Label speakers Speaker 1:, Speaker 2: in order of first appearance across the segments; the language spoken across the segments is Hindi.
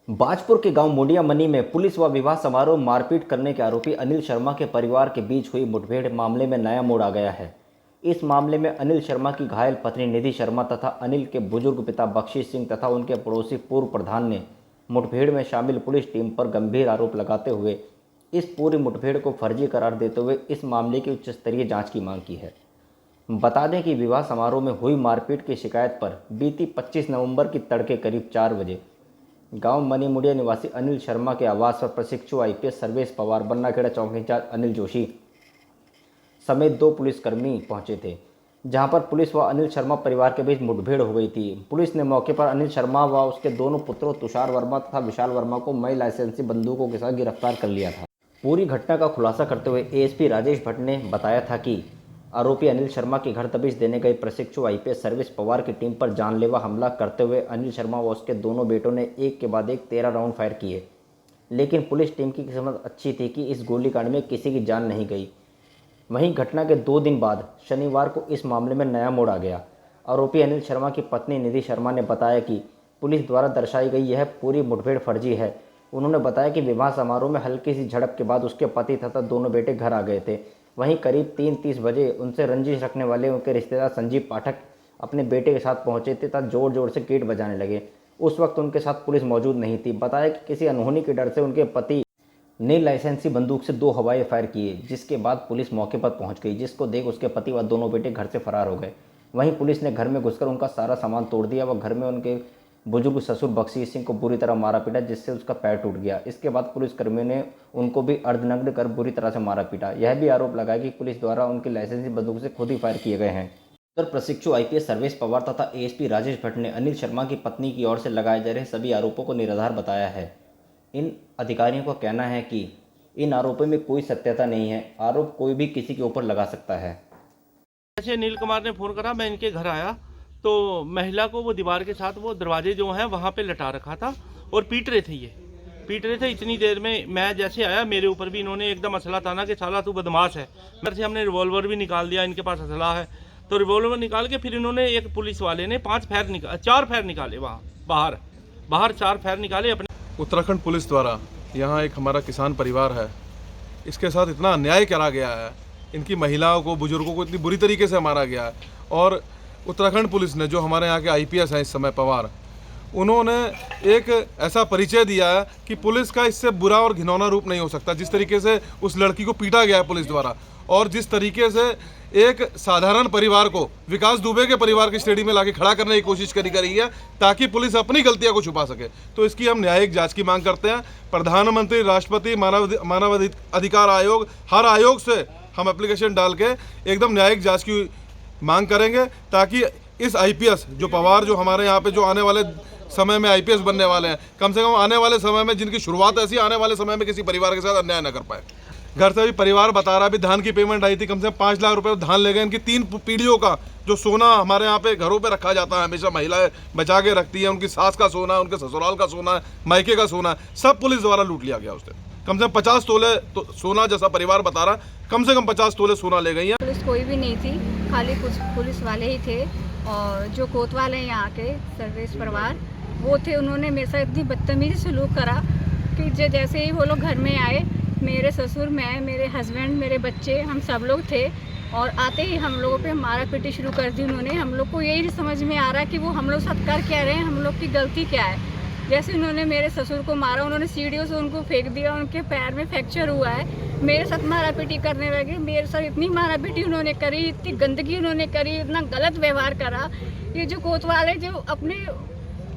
Speaker 1: बाजपुर के गांव मुंडिया मनी में पुलिस व विवाह समारोह मारपीट करने के आरोपी अनिल शर्मा के परिवार के बीच हुई मुठभेड़ मामले में नया मोड़ आ गया है। इस मामले में अनिल शर्मा की घायल पत्नी निधि शर्मा तथा अनिल के बुजुर्ग पिता बख्शीश सिंह तथा उनके पड़ोसी पूर्व प्रधान ने मुठभेड़ में शामिल पुलिस टीम पर गंभीर आरोप लगाते हुए इस पूरी मुठभेड़ को फर्जी करार देते हुए इस मामले की उच्च स्तरीय जाँच की मांग की है। बता दें कि विवाह समारोह में हुई मारपीट की शिकायत पर बीती 25 नवंबर की तड़के करीब 4 बजे गांव मनी मुंडिया निवासी अनिल शर्मा के आवास पर प्रशिक्षु आईपीएस सर्वेश पवार, बन्नाखेड़ा चौकी इंचार्ज अनिल जोशी समेत 2 पुलिसकर्मी पहुंचे थे, जहां पर पुलिस व अनिल शर्मा परिवार के बीच मुठभेड़ हो गई थी। पुलिस ने मौके पर अनिल शर्मा व उसके दोनों पुत्रों तुषार वर्मा तथा विशाल वर्मा को मई लाइसेंसी बंदूकों के साथ गिरफ्तार कर लिया था। पूरी घटना का खुलासा करते हुए एएसपी राजेश भट्ट ने बताया था कि आरोपी अनिल शर्मा के घर दबिश देने गई प्रशिक्षु आईपीएस सर्विस पवार की टीम पर जानलेवा हमला करते हुए अनिल शर्मा व उसके दोनों बेटों ने एक के बाद एक 13 राउंड फायर किए, लेकिन पुलिस टीम की किस्मत अच्छी थी कि इस गोलीकांड में किसी की जान नहीं गई। वहीं घटना के 2 दिन बाद शनिवार को इस मामले में नया मोड़ आ गया। आरोपी अनिल शर्मा की पत्नी निधि शर्मा ने बताया कि पुलिस द्वारा दर्शाई गई यह पूरी मुठभेड़ फर्जी है। उन्होंने बताया कि विवाह समारोह में हल्की सी झड़प के बाद उसके पति तथा दोनों बेटे घर आ गए थे। वहीं करीब 3:30 बजे उनसे रंजिश रखने वाले उनके रिश्तेदार संजीव पाठक अपने बेटे के साथ पहुंचे थे तथा जोर जोर से गेट बजाने लगे। उस वक्त उनके साथ पुलिस मौजूद नहीं थी। बताया कि किसी अनहोनी के डर से उनके पति ने लाइसेंसी बंदूक से 2 हवाई फायर किए, जिसके बाद पुलिस मौके पर पहुंच गई, जिसको देख उसके पति व दोनों बेटे घर से फरार हो गए। वहीं पुलिस ने घर में घुसकर उनका सारा सामान तोड़ दिया व घर में उनके बुजुर्ग ससुर बख्शीश सिंह को बुरी तरह मारा पीटा, जिससे उसका पैर टूट गया। इसके बाद पुलिसकर्मियों ने उनको भी अर्धनग्न कर बुरी तरह से मारा पीटा। यह भी आरोप लगाया कि पुलिस द्वारा उनकी लाइसेंसी बंदूक से खुद ही फायर किए गए हैं। उधर प्रशिक्षु आईपीएस सर्वेश पवार तथा एएसपी राजेश भट्ट ने अनिल शर्मा की पत्नी की ओर से लगाए जा रहे सभी आरोपों को निराधार बताया है। इन अधिकारियों का कहना है कि इन आरोपों में कोई सत्यता नहीं है, आरोप कोई भी किसी के ऊपर लगा सकता है।
Speaker 2: जैसे नील कुमार ने फ़ोन करा, मैं इनके घर आया तो महिला को वो दीवार के साथ वो दरवाजे जो हैं वहाँ पे लटा रखा था और पीट रहे थे। इतनी देर में मैं जैसे आया, मेरे ऊपर भी इन्होंने एकदम असला ताना कि साला तू बदमाश है। मेरे से हमने रिवॉल्वर भी निकाल दिया, इनके पास असला है तो रिवॉल्वर निकाल के फिर इन्होंने एक पुलिस वाले ने 4 फायर निकाले वहाँ बाहर 4 फायर निकाले अपने।
Speaker 3: उत्तराखंड पुलिस द्वारा यहाँ एक हमारा किसान परिवार है, इसके साथ इतना अन्याय करा गया है, इनकी महिलाओं को बुजुर्गों को इतनी बुरी तरीके से मारा गया है। और उत्तराखंड पुलिस ने, जो हमारे यहाँ के आईपीएस हैं इस समय पवार, उन्होंने एक ऐसा परिचय दिया है कि पुलिस का इससे बुरा और घिनौना रूप नहीं हो सकता। जिस तरीके से उस लड़की को पीटा गया है पुलिस द्वारा, और जिस तरीके से एक साधारण परिवार को विकास दुबे के परिवार की श्रेणी में लाके खड़ा करने की कोशिश करी रही है ताकि पुलिस अपनी गलतियां को छुपा सके, तो इसकी हम न्यायिक जांच की मांग करते हैं। प्रधानमंत्री, राष्ट्रपति, मानव अधिकार आयोग, हर आयोग से हम एप्लीकेशन डाल के एकदम न्यायिक जांच की मांग करेंगे, ताकि इस आईपीएस जो पवार, जो हमारे यहाँ पे जो आने वाले समय में आईपीएस बनने वाले हैं, कम से कम आने वाले समय में जिनकी शुरुआत ऐसी, आने वाले समय में किसी परिवार के साथ अन्याय न कर पाए। घर से भी परिवार बता रहा है, अभी धान की पेमेंट आई थी, कम से कम 5 लाख रुपए धान ले गए। इनकी 3 पीढ़ियों का जो सोना हमारे यहाँ पे घरों पे रखा जाता है, हमेशा महिलाएं बचा के रखती है, उनकी सास का सोना, उनके ससुराल का सोना, मायके का सोना, सब पुलिस द्वारा लूट लिया गया। उसने कम से कम 50 तोले तो सोना, जैसा परिवार बता रहा, कम से कम 50 तोले सोना ले गई है।
Speaker 4: पुलिस कोई भी नहीं थी, खाली कुछ पुलिस वाले ही थे, और जो कोतवाल हैं यहाँ के सर्विस परिवार वो थे। उन्होंने मेरे साथ इतनी बदतमीजी सलूक करा कि जैसे ही वो लोग घर में आए, मेरे ससुर, मैं, मेरे हस्बैंड, मेरे बच्चे, हम सब लोग थे, और आते ही हम लोगों पे मारा पीटी शुरू कर दी उन्होंने। हम लोग को यही नहीं समझ में आ रहा कि वो हम लोग साथ कर क्या रहे हैं, हम लोग की गलती क्या है। जैसे उन्होंने मेरे ससुर को मारा, उन्होंने सीढ़ियों से उनको फेंक दिया, उनके पैर में फ्रैक्चर हुआ है। मेरे साथ मारा पीटी करने लगे, मेरे साथ इतनी मारा पीटी उन्होंने करी, इतनी गंदगी उन्होंने करी, इतना गलत व्यवहार करा। ये जो कोतवाल है, जो अपने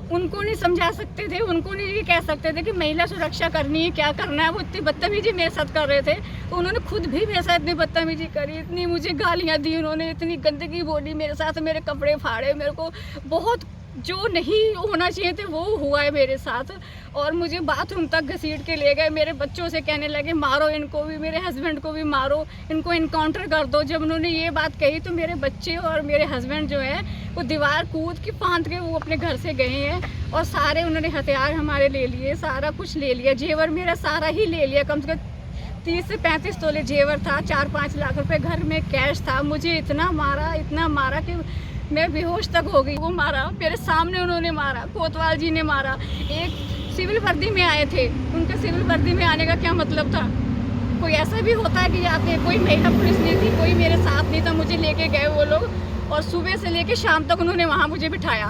Speaker 4: उनको नहीं समझा सकते थे, उनको नहीं ये कह सकते थे कि महिला सुरक्षा करनी है, क्या करना है, वो इतनी बदतमीजी मेरे साथ कर रहे थे। तो उन्होंने खुद भी मेरे साथ इतनी बदतमीजी करी, इतनी मुझे गालियाँ दी उन्होंने, इतनी गंदगी बोली मेरे साथ, मेरे कपड़े फाड़े, मेरे को बहुत जो नहीं होना चाहिए थे वो हुआ है मेरे साथ। और मुझे बाथरूम तक घसीट के ले गए, मेरे बच्चों से कहने लगे मारो इनको भी, मेरे हस्बैंड को भी मारो, इनको इनकाउंटर कर दो। जब उन्होंने ये बात कही तो मेरे बच्चे और मेरे हस्बैंड जो है वो दीवार कूद के फांद के वो अपने घर से गए हैं, और सारे उन्होंने हथियार हमारे ले लिए, सारा कुछ ले लिया, जेवर मेरा सारा ही ले लिया। कम से कम 30 से 35 तोले जेवर था, 4-5 लाख रुपए घर में कैश था। मुझे इतना मारा कि मैं बेहोश तक हो गई। वो मारा मेरे सामने, उन्होंने मारा, कोतवाल जी ने मारा। एक सिविल वर्दी में आए थे, उनके सिविल वर्दी में आने का क्या मतलब था? कोई ऐसा भी होता है कि आते कोई महिला पुलिस नहीं थी, कोई मेरे साथ नहीं था, मुझे लेके गए वो लोग और सुबह से लेके शाम तक उन्होंने वहाँ मुझे बिठाया।